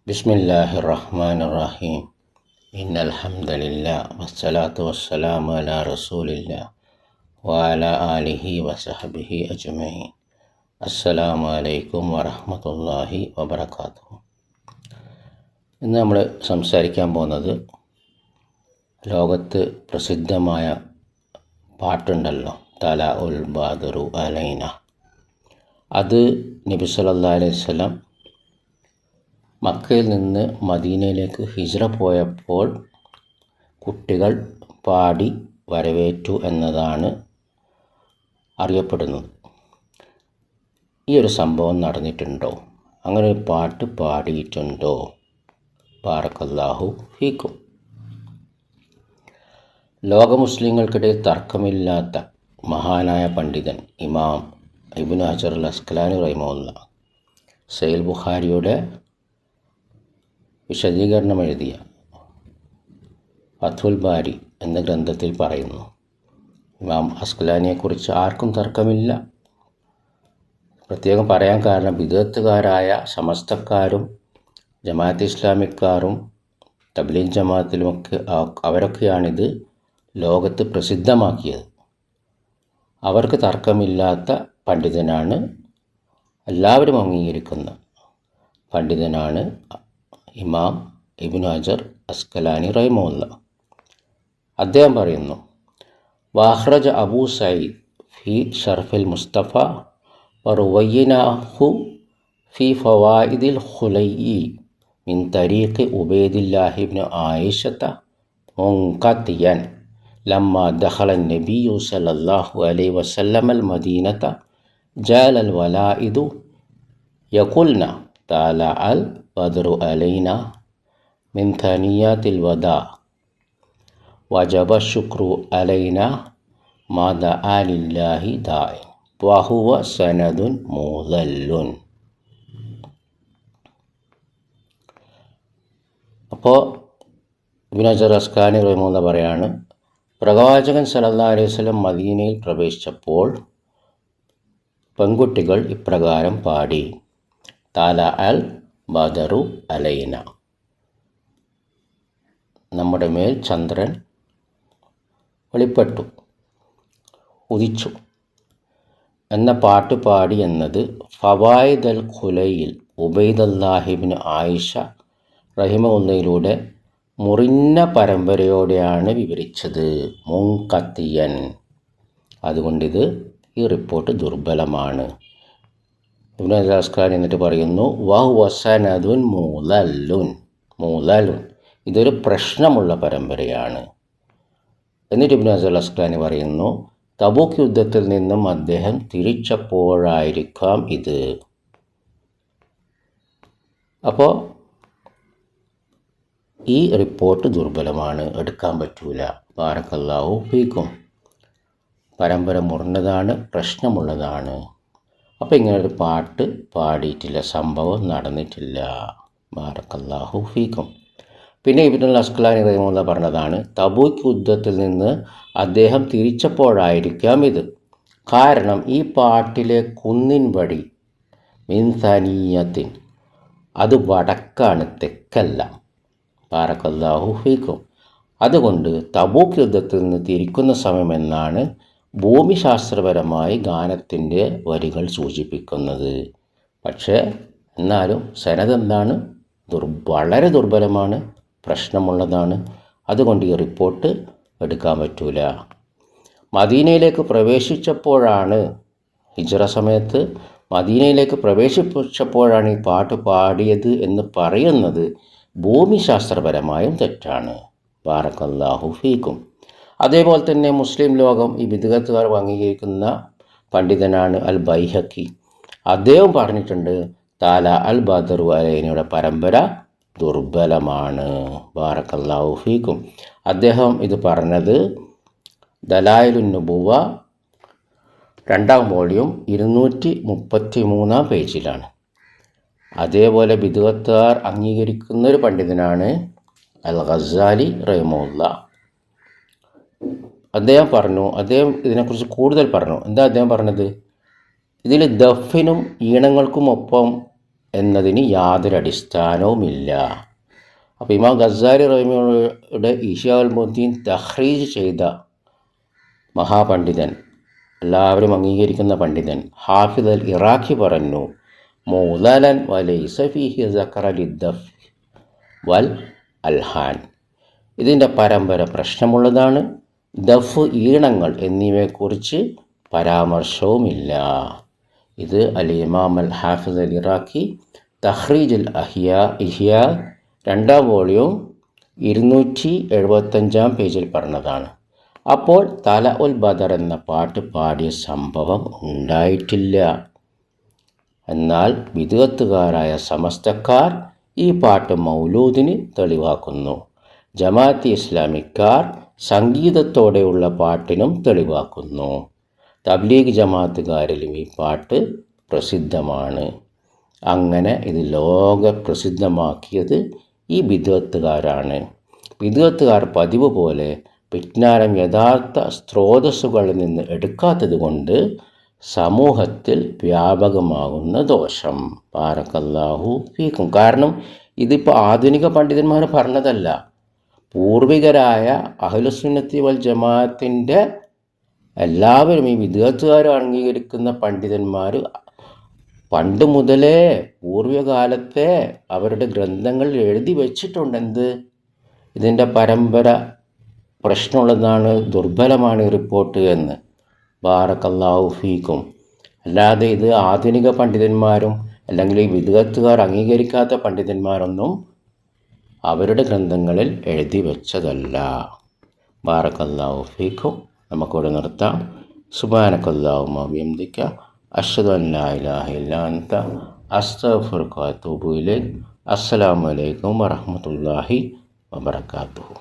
ബിസ്മില്ലാഹിർ റഹ്മാനിർ റഹീം. ഇന്നൽ ഹംദലില്ലാഹി വസ്സലാത്തു വസ്സലാമു അലാ റസൂലില്ലാഹി വഅലാ ആലിഹി വസഹ്ബിഹി അജ്മഈൻ. അസ്സലാമു അലൈക്കും വറഹ്മത്തുള്ളാഹി വബറകാതുഹു. ഇന്ന് നമ്മൾ സംസാരിക്കാൻ പോകുന്നത് ലോകത്ത് പ്രസിദ്ധമായ പാട്ടുണ്ടല്ലോ, തല ഉൽ ബദറു അലൈന. അത് നബി സല്ലല്ലാഹു അലൈഹി വസല്ലം മക്കയിൽ നിന്ന് മദീനയിലേക്ക് ഹിജ്റ പോയപ്പോൾ കുട്ടികൾ പാടി വരവേറ്റു എന്നതാണ് അറിയപ്പെടുന്നത്. ഈ ഒരു സംഭവം നടന്നിട്ടുണ്ടോ? അങ്ങനെ ഒരു പാട്ട് പാടിയിട്ടുണ്ടോ? ബാറക്കല്ലാഹു ഫീക്കും. ലോക മുസ്ലിങ്ങൾക്കിടയിൽ തർക്കമില്ലാത്ത മഹാനായ പണ്ഡിതൻ ഇമാം ഇബ്നു ഹജർ അൽ അസ്ഖലാനി റഹിമഹുല്ലാഹ് സഹീഹ് ബുഖാരിയുടെ വിശദീകരണം എഴുതിയ ഫത്ഹുൽ ബാരി എന്ന ഗ്രന്ഥത്തിൽ പറയുന്നു, ഇമാം അസ്ഖലാനിയെക്കുറിച്ച് ആർക്കും തർക്കമില്ല. പ്രത്യേകം പറയാൻ കാരണം ബിദ്അത്തുകാരായ സമസ്തക്കാരും ജമാഅത്ത് ഇസ്ലാമിക്കാരും തബ്ലീഗ് ജമാഅത്തിലുമൊക്കെ അവരൊക്കെയാണിത് ലോകത്ത് പ്രസിദ്ധമാക്കിയത്. അവർക്ക് തർക്കമില്ലാത്ത പണ്ഡിതനാണ്, എല്ലാവരും അംഗീകരിക്കുന്ന പണ്ഡിതനാണ് ഇമാം ഇബ്നു ഹജർ അസ്ഖലാനി റഹിമഹുല്ലാഹ്. അദ്ദേഹം പറയുന്നു, വഅഖ്റജ അബൂ സഈദ് ഫി ശർഫിൽ മുസ്തഫ വറുവയ്യിനാഹു ഫി ഫവായിദിൽ ഖുലൈഇ മിൻ തരീഖി ഉബൈദില്ലാഹി ഇബ്നു ആയിഷത മുൻഖതിയൻ ലമ്മാ ദഖല നബിയ്യു സല്ലല്ലാഹു അലൈഹി വസല്ലം അൽ മദീനത ജഅല അൽ വലായിദു യഖുൽന തആല അൽ ബദറു അലൈന മിൻ തനിയാത്തിൽ വദാ വജബ ശുക്രു അലൈന മാ ദഅ ലില്ലാഹി ദാഇൻ വഹുവ സനദുൻ മുദല്ലുൻ. അപ്പോൾ ഇബ്നു ഹജർ അസ്ഖലാനി റഹിമഹുല്ലാഹ് പറയാണ്, പ്രവാചകൻ സല്ലല്ലാഹു അലൈഹി വസല്ലം മദീനയിൽ പ്രവേശിച്ചപ്പോൾ പെൺകുട്ടികൾ ഇപ്രകാരം പാടി, തല അൽ ബദറു അലൈന, നമ്മുടെ മേൽ ചന്ദ്രൻ വെളിപ്പെട്ടു, ഉദിച്ചു എന്ന പാട്ട് പാടി എന്നത് ഫവായിദ് അൽ ഖുലൈയിൽ ഉബൈദുല്ലാഹി ഇബ്നു ആയിഷ റഹിമഹുല്ലയിലൂടെ മുറിഞ്ഞ പരമ്പരയോടെയാണ് വിവരിച്ചത്, മുൻഖതിയൻ. അതുകൊണ്ടിത് ഈ റിപ്പോർട്ട് ദുർബലമാണ്. ഇബ്നു ഹജർ അസ്ഖലാനി എന്നിട്ട് പറയുന്നു, വഹുവ സനദുൻ മുദല്ലുൻ, ഇതൊരു പ്രശ്നമുള്ള പരമ്പരയാണ്. എന്നിട്ട് ഇബ്നു ഹജർ അസ്ഖലാനി പറയുന്നു, തബൂക്ക് യുദ്ധത്തിൽ നിന്നും അദ്ദേഹം തിരിച്ചപ്പോഴായിരിക്കാം ഇത്. അപ്പോൾ ഈ റിപ്പോർട്ട് ദുർബലമാണ്, എടുക്കാൻ പറ്റൂല. ബാറക്കല്ലാഹു ഫീക്കും. പരമ്പര മുറിഞ്ഞതാണ്, പ്രശ്നമുള്ളതാണ്. അപ്പോൾ ഇങ്ങനൊരു പാട്ട് പാടിയിട്ടില്ല, സംഭവം നടന്നിട്ടില്ല. ബാറക്കല്ലാഹു ഫീക്കും. പിന്നെ ഇബ്നുൽ അസ്ഖലാനി റഹിമഹുല്ലാഹ് പറഞ്ഞതാണ്, തബൂക്ക് യുദ്ധത്തിൽ നിന്ന് അദ്ദേഹം തിരിച്ചപ്പോഴായിരിക്കാം ഇത്. കാരണം ഈ പാട്ടിലെ കുന്നിൻ വഴി മിൻ തനിയത്തിൻ, അത് വടക്കാണ്, തെക്കല്ല. ബാറക്കല്ലാഹു ഫീക്കും. അതുകൊണ്ട് തബൂക്ക് യുദ്ധത്തിൽ നിന്ന് തിരിക്കുന്ന സമയമെന്നാണ് ഭൂമിശാസ്ത്രപരമായി ഗാനത്തിൻ്റെ വരികൾ സൂചിപ്പിക്കുന്നത്. പക്ഷേ എന്നാലും സനദ് എന്താണ്? വളരെ ദുർബലമാണ്, പ്രശ്നമുള്ളതാണ്. അതുകൊണ്ട് ഈ റിപ്പോർട്ട് എടുക്കാൻ പറ്റൂല. മദീനയിലേക്ക് പ്രവേശിച്ചപ്പോഴാണ്, ഹിജ്റ സമയത്ത് മദീനയിലേക്ക് പ്രവേശിച്ചപ്പോഴാണ് ഈ പാട്ട് പാടിയത് എന്ന് പറയുന്നത് ഭൂമിശാസ്ത്രപരമായും തെറ്റാണ്. ബാറക്കല്ലാഹു ഫീക്കും. അതേപോലെ തന്നെ മുസ്ലിം ലോകം ഈ ബിദ്അത്തുകാർ അംഗീകരിക്കുന്ന പണ്ഡിതനാണ് അൽ ബൈഹഖി. അദ്ദേഹം പറഞ്ഞിട്ടുണ്ട്, തല അൽ ബദറു അലൈനയുടെ പരമ്പര ദുർബലമാണ്. ബാറക്കല്ലാഹു ഫീക്കും. അദ്ദേഹം ഇത് പറഞ്ഞത് ദലായിലുൻ നുബുവ 2ാം വോള്യൂം 233 പേജിലാണ്. അതേപോലെ ബിദ്അത്തുകാർ അംഗീകരിക്കുന്ന ഒരു പണ്ഡിതനാണ് അൽ ഗസാലി റഹിമഹുല്ലാഹ്. അദ്ദേഹം ഇതിനെക്കുറിച്ച് കൂടുതൽ പറഞ്ഞു. എന്താ അദ്ദേഹം പറഞ്ഞത്? ഇതിൽ ദഫിനും ഈണങ്ങൾക്കുമൊപ്പം എന്നതിന് യാതൊരു അടിസ്ഥാനവുമില്ല. അപ്പോൾ ഇമാം ഗസാലി റഹിമയുടെ ഇഹ്യാ ഉൽ-മുദ്ദീൻ തഖ്രീജ് ചെയ്ത മഹാപണ്ഡിതൻ, എല്ലാവരും അംഗീകരിക്കുന്ന പണ്ഡിതൻ ഹാഫിദ് അൽ ഇറാഖി പറഞ്ഞു, മുഅ്ളലൻ വലൈസ ഫീഹി സഖറ ലിദ്ദഫ് വൽ അൽഹാൻ. ഇതിൻ്റെ പരമ്പര പ്രശ്നമുള്ളതാണ്. ദഫ്, ഈണങ്ങൾ എന്നിവയെക്കുറിച്ച് പരാമർശവുമില്ല. ഇത് അൽ ഇമാം അൽ ഹാഫിദ് അൽ ഇറാഖി തഖ്രീജ് അൽ ഇഹ്യാ 2ാം വോളിയം 275 പേജിൽ പറഞ്ഞതാണ്. അപ്പോൾ തല ഉൽ ബദർ എന്ന പാട്ട് പാടിയ സംഭവം ഉണ്ടായിട്ടില്ല. എന്നാൽ ബിദ്അത്തുകാരായ സമസ്തക്കാർ ഈ പാട്ട് മൗലൂദിന് തെളിവാക്കുന്നു. ജമാഅത്തെ ഇസ്ലാമിക്കാർ സംഗീതത്തോടെയുള്ള പാട്ടിനും തെളിവാക്കുന്നു. തബ്ലീഗ് ജമാഅത്തുകാരിലും ഈ പാട്ട് പ്രസിദ്ധമാണ്. അങ്ങനെ ഇത് ലോക പ്രസിദ്ധമാക്കിയത് ഈ ബിദ്അത്തുകാരാണ്. ബിദ്അത്തുകാർ പതിവ് പോലെ വിജ്ഞാനം യഥാർത്ഥ സ്രോതസ്സുകളിൽ നിന്ന് എടുക്കാത്തത് കൊണ്ട് സമൂഹത്തിൽ വ്യാപകമാകുന്ന ദോഷം. ബാറക്കല്ലാഹു ഫീക്കും. കാരണം ഇതിപ്പോൾ ആധുനിക പണ്ഡിതന്മാർ പറഞ്ഞതല്ല. പൂർവികരായ അഹ്ലുസുന്നത്തി വൽ ജമാഅത്തിൻ്റെ എല്ലാവരും, ഈ വിദ്യാർത്ഥികാർ അംഗീകരിക്കുന്ന പണ്ഡിതന്മാർ പണ്ട് മുതലേ പൂർവ്വകാലത്തെ അവരുടെ ഗ്രന്ഥങ്ങളിൽ എഴുതി വച്ചിട്ടുണ്ട്. എന്ത്? ഇതിൻ്റെ പരമ്പര പ്രശ്നമുള്ളതാണ്, ദുർബലമാണ് ഈ റിപ്പോർട്ട് എന്ന്. ബാറക്കല്ലാഹു ഫീക്കും. അല്ലാതെ ഇത് ആധുനിക പണ്ഡിതന്മാരും അല്ലെങ്കിൽ ഈ വിദ്വത്തുകാർ അംഗീകരിക്കാത്ത പണ്ഡിതന്മാരൊന്നും അവരുടെ ഗ്രന്ഥങ്ങളിൽ എഴുതി വെച്ചതല്ല. ബാറക്കല്ലാഹു ഫീക്കും. നമുക്കിവിടെ നിർത്താം. സുബ്ഹാനക്കല്ലാഹുമ്മ വബിഹംദിക അശ്ഹദു അൻ ലാ ഇലാഹ ഇല്ലാ അൻത അസ്തഗ്ഫിറുക വഅതൂബു ഇലൈക്. അസ്സലാമു അലൈക്കും വറഹ്മത്തുള്ളാഹി വബറകാതുഹു.